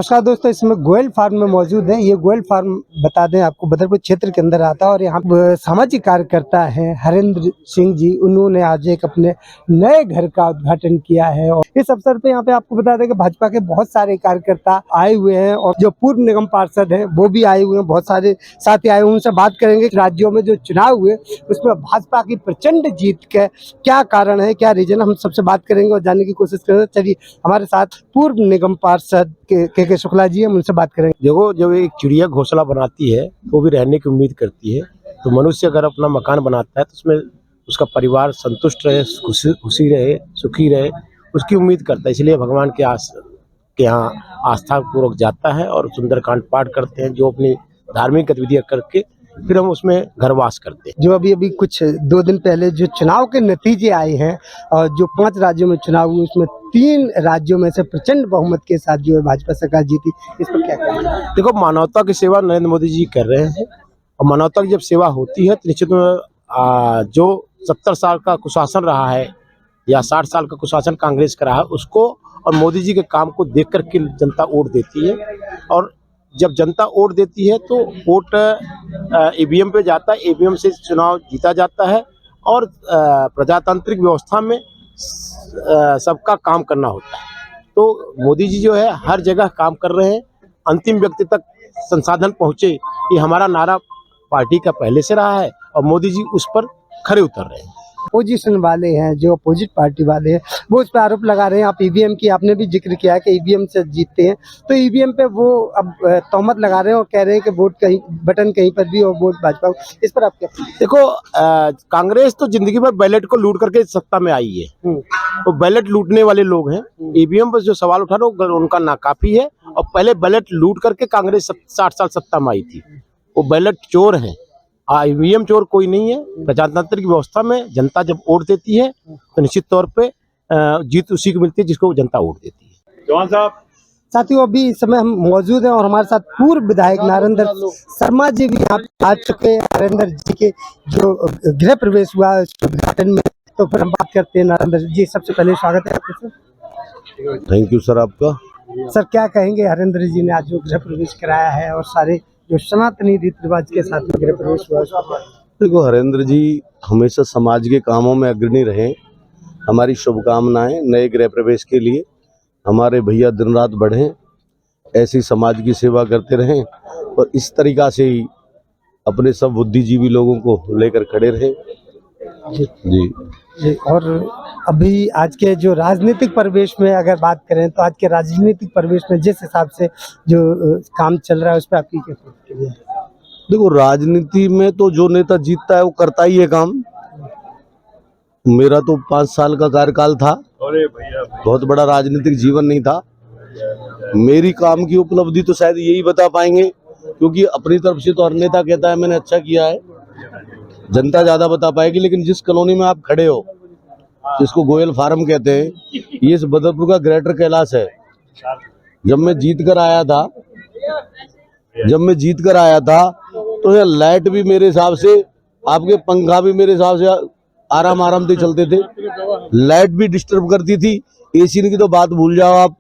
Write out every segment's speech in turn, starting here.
नमस्कार दोस्तों, इसमें गोयल फार्म में मौजूद है। ये गोयल फार्म बता दें आपको बदरपुर क्षेत्र के अंदर आता है और यहाँ सामाजिक कार्यकर्ता है हरेंद्र सिंह जी। उन्होंने आज एक अपने नए घर का उद्घाटन किया है और इस अवसर पे यहाँ पे आपको बता दें कि भाजपा के बहुत सारे कार्यकर्ता आए हुए हैं और जो पूर्व निगम पार्षद हैं वो भी आए हुए हैं। बहुत सारे साथी आए हुए, उनसे बात करेंगे। राज्यों में जो चुनाव हुए उसमें भाजपा की प्रचंड जीत के क्या कारण है, क्या रीजन, हम सबसे बात करेंगे और जानने की कोशिश करेंगे। चलिए, हमारे साथ पूर्व निगम पार्षद के शुक्ला जी, हम उनसे बात करेंगे। देखो, जब एक चिड़िया घोंसला बनाती है वो भी रहने की उम्मीद करती है। तो मनुष्य अगर अपना मकान बनाता है तो उसमें उसका परिवार संतुष्ट रहे, खुशी रहे, सुखी रहे, उसकी उम्मीद करता है। इसलिए भगवान के यहाँ आस्था पूर्वक जाता है और सुंदरकांड पाठ करते हैं, जो अपनी धार्मिक गतिविधियां करके फिर हम उसमें घरवास करते हैं। जो अभी कुछ 2 दिन पहले जो चुनाव के नतीजे आए हैं और जो 5 राज्यों में चुनाव हुए उसमें 3 राज्यों में से प्रचंड बहुमत के साथ जो है भाजपा सरकार जीती, इस पर क्या कहेंगे? देखो, मानवता की सेवा नरेंद्र मोदी जी कर रहे हैं और मानवता की जब सेवा होती है तो निश्चित में जो 70 साल का कुशासन रहा है या 60 साल का कुशासन कांग्रेस का रहा है, उसको और मोदी जी के काम को देख करके जनता वोट देती है। और जब जनता वोट देती है तो वोट ईवीएम पे जाता है, ईवीएम से चुनाव जीता जाता है और प्रजातांत्रिक व्यवस्था में सबका काम करना होता है। तो मोदी जी जो है हर जगह काम कर रहे हैं, अंतिम व्यक्ति तक संसाधन पहुंचे, ये हमारा नारा पार्टी का पहले से रहा है और मोदी जी उस पर खरे उतर रहे हैं। अपोजिशन वाले हैं, जो अपोजिट पार्टी वाले हैं, वो उस पर आरोप लगा रहे हैं। आप ईवीएम की आपने भी जिक्र किया है कि ईवीएम से जीतते हैं, तो ईवीएम पे वो अब तोहमत लगा रहे हैं और कह रहे हैं कि वोट कहीं बटन कहीं पर भी और वोट भाजपा। इस पर आप क्या? देखो, कांग्रेस तो जिंदगी भर बैलेट को लूट करके सत्ता में आई है। तो बैलेट लूटने वाले लोग हैं। ईवीएम पर जो सवाल उठा रहे हो उनका नाकाफी है और पहले बैलेट लूट करके कांग्रेस 60 साल सत्ता में आई थी। वो बैलेट चोर है, ईवीएम चोर कोई नहीं है। प्रजातांत्रिक व्यवस्था में जनता जब वोट देती है तो निश्चित तौर पे जीत उसी को मिलती है जिसको जनता वोट देती है। चौहान साहब, साथियों, अभी इस समय हम मौजूद हैं और हमारे साथ पूर्व विधायक नरेंद्र शर्मा जी भी यहाँ आ चुके हैं। नरेंद्र जी के जो गृह प्रवेश हुआ उद्घाटन में, तो फिर हम बात करते हैं। नरेंद्र जी, सबसे पहले स्वागत है आपका सर। थैंक यू सर आपका। सर, क्या कहेंगे? हरेंद्र जी ने आज जो गृह प्रवेश कराया है और सारे जो सनातनी रीति रिवाज के साथ में गृह प्रवेश हुआ। देखो, हरेंद्र जी हमेशा समाज के कामों में अग्रणी रहे। हमारी शुभकामनाएं नए गृह प्रवेश के लिए। हमारे भैया दिन रात बढ़ें, ऐसी समाज की सेवा करते रहें और इस तरीका से ही अपने सब बुद्धिजीवी लोगों को लेकर खड़े रहें। जी। और अभी आज के जो राजनीतिक परिवेश में अगर बात करें तो आज के राजनीतिक परिवेश में जिस हिसाब से जो काम चल रहा है उस पर आपकी क्या प्रतिक्रिया है? देखो, राजनीति में तो जो नेता जीतता है वो करता ही है काम। मेरा तो 5 साल का कार्यकाल था, बहुत बड़ा राजनीतिक जीवन नहीं था। मेरी काम की उपलब्धि तो शायद यही बता पाएंगे, क्योंकि अपनी तरफ से तो हर नेता कहता है मैंने अच्छा किया है, जनता ज्यादा बता पाएगी। लेकिन जिस कॉलोनी में आप खड़े हो, जिसको गोयल फार्म कहते हैं, ये इस बदरपुर का ग्रेटर कैलाश है। जब मैं जीत कर आया था तो ये लाइट भी मेरे हिसाब से, आपके पंखा भी मेरे हिसाब से आराम से चलते थे। लाइट भी डिस्टर्ब करती थी, एसी की तो बात भूल जाओ आप।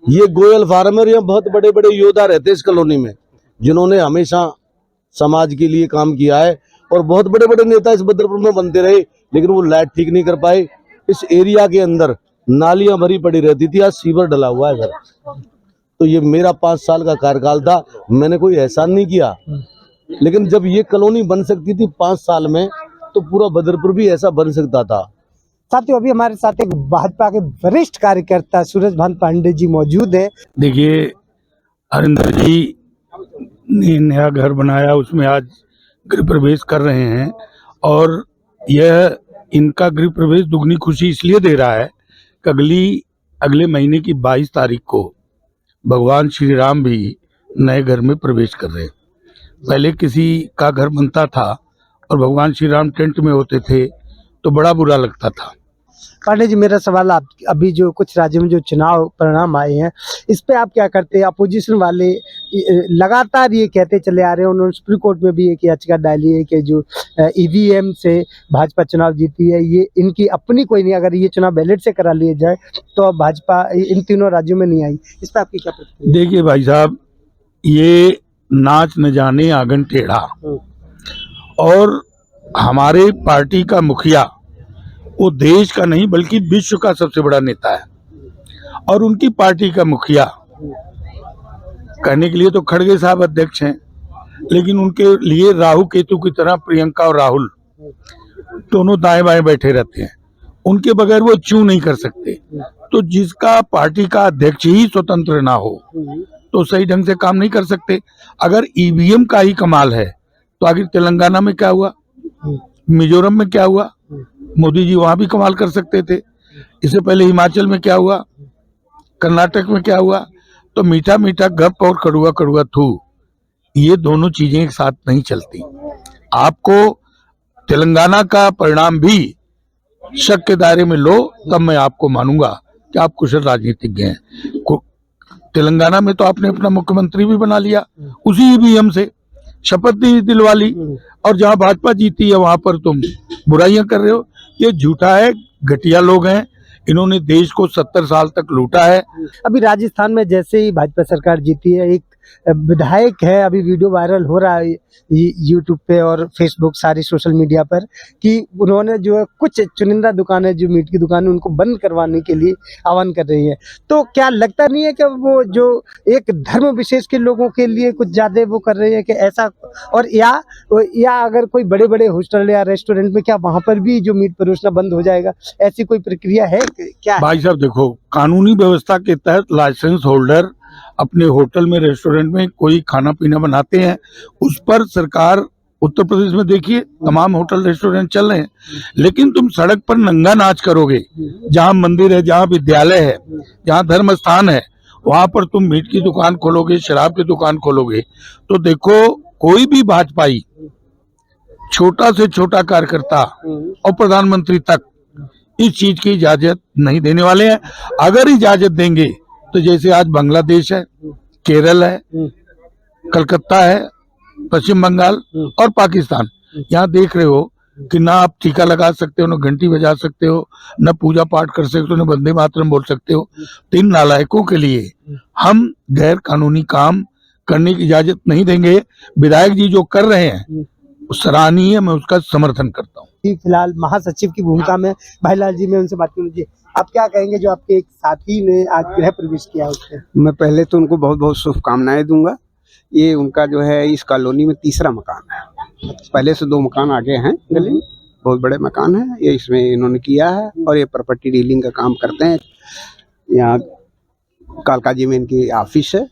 ये गोयल फार्म है और यहाँ बहुत बड़े बड़े योद्धा रहते हैं इस कॉलोनी में, जिन्होंने हमेशा समाज के लिए काम किया है। और बहुत बड़े बड़े नेता इस बदरपुर में बनते रहे, लेकिन वो लाइट ठीक नहीं कर पाए। इस एरिया के अंदर नालियां भरी पड़ी रहती थी, आज सीवर डला हुआ है सर। तो ये मेरा 5 साल का कार्यकाल था, मैंने कोई एहसान नहीं किया। लेकिन जब ये कॉलोनी बन सकती थी 5 साल में, तो पूरा बदरपुर भी ऐसा बन सकता था। साथियों, अभी हमारे साथ एक भाजपा के वरिष्ठ कार्यकर्ता सूरजभान पांडे जी मौजूद है। देखिए, हरेंद्र जी ने नया घर बनाया, उसमें आज गृह प्रवेश कर रहे हैं और यह इनका गृह प्रवेश दुगनी खुशी इसलिए दे रहा है कि अगले महीने की 22 तारीख को भगवान श्री राम भी नए घर में प्रवेश कर रहे हैं। पहले किसी का घर बनता था और भगवान श्री राम टेंट में होते थे तो बड़ा बुरा लगता था। पांडे जी, मेरा सवाल आप, अभी जो कुछ राज्यों में जो चुनाव परिणाम आए हैं, इस पे आप क्या करते हैं? अपोजिशन वाले लगातार ये कहते चले आ रहे हैं, उन्होंने सुप्रीम कोर्ट में भी एक याचिका डाली है कि जो ईवीएम से भाजपा चुनाव जीती है, ये इनकी अपनी कोई नहीं, अगर ये चुनाव बैलेट से करा लिए जाए तो भाजपा इन तीनों राज्यों में नहीं आई। इस पर आपकी क्या प्रतिक्रिया? देखिए भाई साहब, ये नाच न जाने आंगन टेढ़ा, और हमारे पार्टी का मुखिया वो देश का नहीं बल्कि विश्व का सबसे बड़ा नेता है, और उनकी पार्टी का मुखिया कहने के लिए तो खड़गे साहब अध्यक्ष हैं, लेकिन उनके लिए राहु केतु की तरह प्रियंका और राहुल दोनों दाएं बाएं बैठे रहते हैं, उनके बगैर वो चू नहीं कर सकते। तो जिसका पार्टी का अध्यक्ष ही स्वतंत्र ना हो तो सही ढंग से काम नहीं कर सकते। अगर ईवीएम का ही कमाल है तो आखिर तेलंगाना में क्या हुआ, मिजोरम में क्या हुआ? मोदी जी वहां भी कमाल कर सकते थे। इससे पहले हिमाचल में क्या हुआ, कर्नाटक में क्या हुआ? तो मीठा मीठा गप और कड़ुआ कड़ुआ थू, ये दोनों चीजें एक साथ नहीं चलती। आपको तेलंगाना का परिणाम भी शक के दायरे में लो, तब मैं आपको मानूंगा कि आप कुशल राजनीतिज्ञ हैं। तेलंगाना में तो आपने अपना मुख्यमंत्री भी बना लिया, उसी ईवीएम से शपथ भी दिलवा ली, और जहां भाजपा जीती है वहां पर तुम बुराइयां कर रहे हो। ये झूठा है, घटिया लोग हैं, इन्होंने देश को 70 साल तक लूटा है। अभी राजस्थान में जैसे ही भाजपा सरकार जीती है, एक विधायक है, अभी वीडियो वायरल हो रहा है यूट्यूब पे और फेसबुक सारी सोशल मीडिया पर, कि उन्होंने जो है कुछ चुनिंदा दुकानें जो मीट की दुकान है उनको बंद करवाने के लिए आह्वान कर रही है। तो क्या लगता नहीं है कि वो जो एक धर्म विशेष के लोगों के लिए कुछ ज्यादा वो कर रही है कि ऐसा, और या अगर कोई बड़े बड़े होटल या रेस्टोरेंट में क्या वहां पर भी जो मीट परोसना बंद हो जाएगा, ऐसी कोई प्रक्रिया है क्या? भाई साहब देखो, कानूनी व्यवस्था के तहत लाइसेंस होल्डर अपने होटल में, रेस्टोरेंट में कोई खाना पीना बनाते हैं, उस पर सरकार, उत्तर प्रदेश में देखिए तमाम होटल रेस्टोरेंट चल रहे हैं। लेकिन तुम सड़क पर नंगा नाच करोगे, जहां मंदिर है, जहां विद्यालय है, जहां धर्म स्थान है, वहां पर तुम मीट की दुकान खोलोगे, शराब की दुकान खोलोगे, तो देखो कोई भी भाजपाई, छोटा से छोटा कार्यकर्ता और प्रधानमंत्री तक इस चीज की इजाजत नहीं देने वाले हैं। अगर इजाजत देंगे तो जैसे आज बांग्लादेश है, केरल है, कलकत्ता है, पश्चिम बंगाल और पाकिस्तान, यहाँ देख रहे हो कि ना आप टीका लगा सकते हो, ना घंटी बजा सकते हो, ना पूजा पाठ कर सकते हो, ना वंदे मातरम बोल सकते हो। तो इन नालायकों के लिए हम गैर कानूनी काम करने की इजाजत नहीं देंगे। विधायक जी जो कर रहे हैं सराहनीय है, मैं उसका समर्थन करता हूँ। फिलहाल महासचिव की भूमिका में भाईलाल जी, मैं उनसे बात कर लीजिए, आप क्या कहेंगे जो आपके एक साथी ने आज गृह प्रवेश किया उससे? मैं पहले तो उनको बहुत बहुत शुभकामनाएं दूंगा। ये उनका जो है इस कॉलोनी में तीसरा मकान है, पहले से 2 मकान आगे हैं गली में, बहुत बड़े मकान है ये, इसमें इन्होंने किया है और ये प्रॉपर्टी डीलिंग का काम करते हैं। यहाँ कालका जी में इनकी ऑफिस है,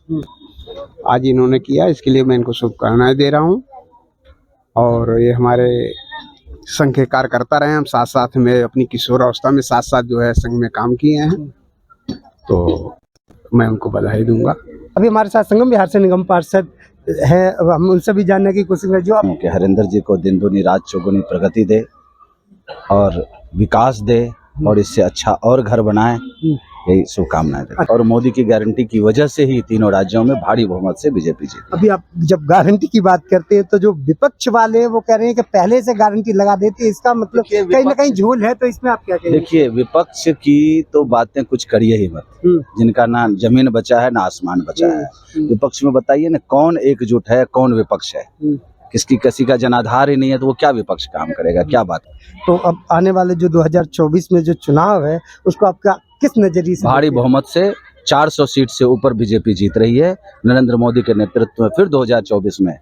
आज इन्होंने किया, इसके लिए मैं इनको शुभकामनाएं दे रहा हूँ। और ये हमारे संघ के कार्यकर्ता रहे, हम साथ साथ में अपनी किशोरावस्था में साथ साथ जो है संघ में काम किए हैं, तो मैं उनको बधाई दूंगा। अभी हमारे साथ संगम बिहार से निगम पार्षद है, अब हम उनसे भी जानने की कोशिश करें। जो आप कि हरिंदर जी को दिन दुनी रात चौगुनी प्रगति दे और विकास दे और इससे अच्छा और घर बनाए, यही शुभकामनाएं देते हैं। और मोदी की गारंटी की वजह से ही तीनों राज्यों में भारी बहुमत से बीजेपी जीती। अभी आप जब गारंटी की बात करते हैं तो जो विपक्ष वाले हैं वो कह रहे हैं कि पहले से गारंटी लगा देती है, इसका मतलब कहीं ना कहीं झोल है, तो इसमें आप क्या कहेंगे? देखिए, विपक्ष की तो बातें कुछ करिए ही मत, जिनका ना जमीन बचा है ना आसमान बचा है। विपक्ष में बताइए ना, कौन एकजुट है, कौन विपक्ष है? किसी का जनाधार ही नहीं है तो वो क्या विपक्ष काम करेगा, क्या बात? तो अब आने वाले जो 2024 में जो चुनाव है उसको आपका किस नजरिए से? भारी बहुमत से 400 सीट से ऊपर बीजेपी जीत रही है। नरेंद्र मोदी के नेतृत्व में फिर 2024 में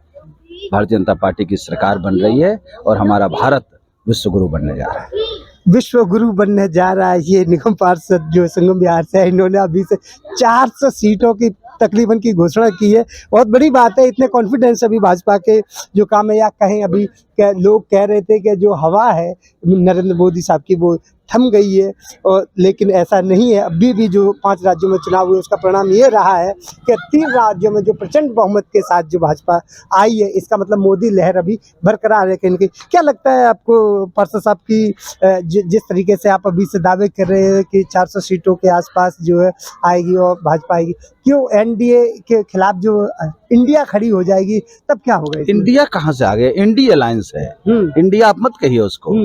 भारतीय जनता पार्टी की सरकार बन रही है और हमारा भारत विश्व गुरु बनने जा रहा है। विश्व गुरु बनने जा रहा है ये निगम पार्षद जो संगम बिहार से है, इन्होंने अभी से 400 सीटों की तकरीबन की घोषणा की है। बहुत बड़ी बात है, इतने कॉन्फिडेंस अभी भाजपा के जो काम है, या कहें अभी लोग कह रहे थे कि जो हवा है नरेंद्र मोदी साहब की वो थम गई है, और लेकिन ऐसा नहीं है। अभी भी जो 5 राज्यों में चुनाव हुए उसका परिणाम ये रहा है कि 3 राज्यों में जो प्रचंड बहुमत के साथ जो भाजपा आई है, इसका मतलब मोदी लहर अभी बरकरार है कहीं न कहीं। क्या लगता है आपको पार्षद साहब की जिस तरीके से आप अभी से दावे कर रहे हैं कि 400 सीटों के आसपास जो है आएगी और भाजपा आएगी, क्यों एनडीए के खिलाफ जो इंडिया खड़ी हो जाएगी, तब क्या होगा? इंडिया कहाँ से आ गया? इंडी अलायंस है, इंडिया आप मत कहिए उसको।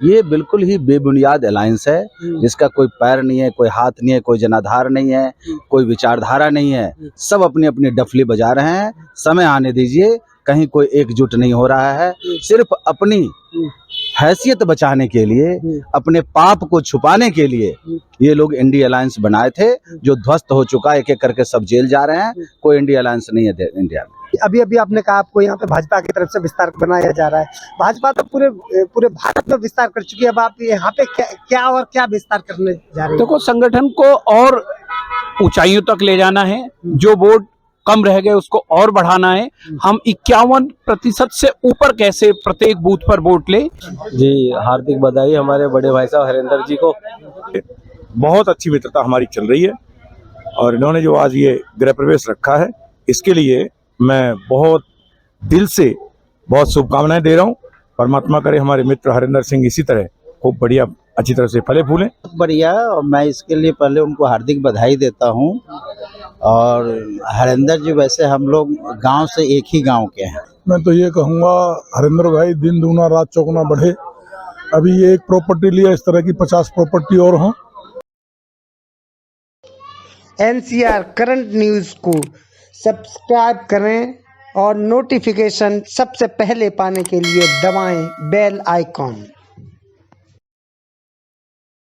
ये बिल्कुल ही बेबुनियाद अलायंस है, जिसका कोई पैर नहीं है, कोई हाथ नहीं है, कोई जनाधार नहीं है, कोई विचारधारा नहीं है। सब अपनी अपनी डफली बजा रहे हैं। समय आने दीजिए, कहीं कोई एकजुट नहीं हो रहा है। सिर्फ अपनी हैसियत बचाने के लिए, अपने पाप को छुपाने के लिए ये लोग इंडी अलायंस बनाए थे, जो ध्वस्त हो चुका। एक एक करके सब जेल जा रहे हैं। कोई इंडी अलायंस नहीं है इंडिया में। अभी अभी आपने कहा आपको यहाँ पे भाजपा की तरफ से विस्तार बनाया जा रहा है। भाजपा तो पूरे भारत में विस्तार कर चुकी है। अब आप यहाँ पे क्या विस्तार करने जा रहे हैं? देखो, संगठन को और ऊंचाइयों तक ले जाना है। जो वोट कम रह गए उसको और बढ़ाना है। हम 51% से ऊपर कैसे प्रत्येक बूथ पर वोट ले। जी, हार्दिक बधाई हमारे बड़े भाई साहब हरेंद्र जी को। बहुत अच्छी मित्रता हमारी चल रही है और इन्होंने जो आज ये गृह प्रवेश रखा है, इसके लिए मैं बहुत दिल से बहुत शुभकामनाएं दे रहा हूं। परमात्मा करे हमारे मित्र हरेंद्र सिंह इसी तरह खूब बढ़िया अच्छी तरह से फले फूलें। बढ़िया, और मैं इसके लिए पहले उनको हार्दिक बधाई देता हूं। और हरेंद्र जी वैसे हम लोग गांव से एक ही गांव के हैं। मैं तो ये कहूँगा हरेंद्र भाई दिन दूना रात चौगुना बढ़े। अभी ये एक प्रॉपर्टी लिया, इस तरह की 50 प्रॉपर्टी और हों। NCR करंट न्यूज़ को सब्सक्राइब करें और नोटिफिकेशन सबसे पहले पाने के लिए दबाएं बेल आइकॉन।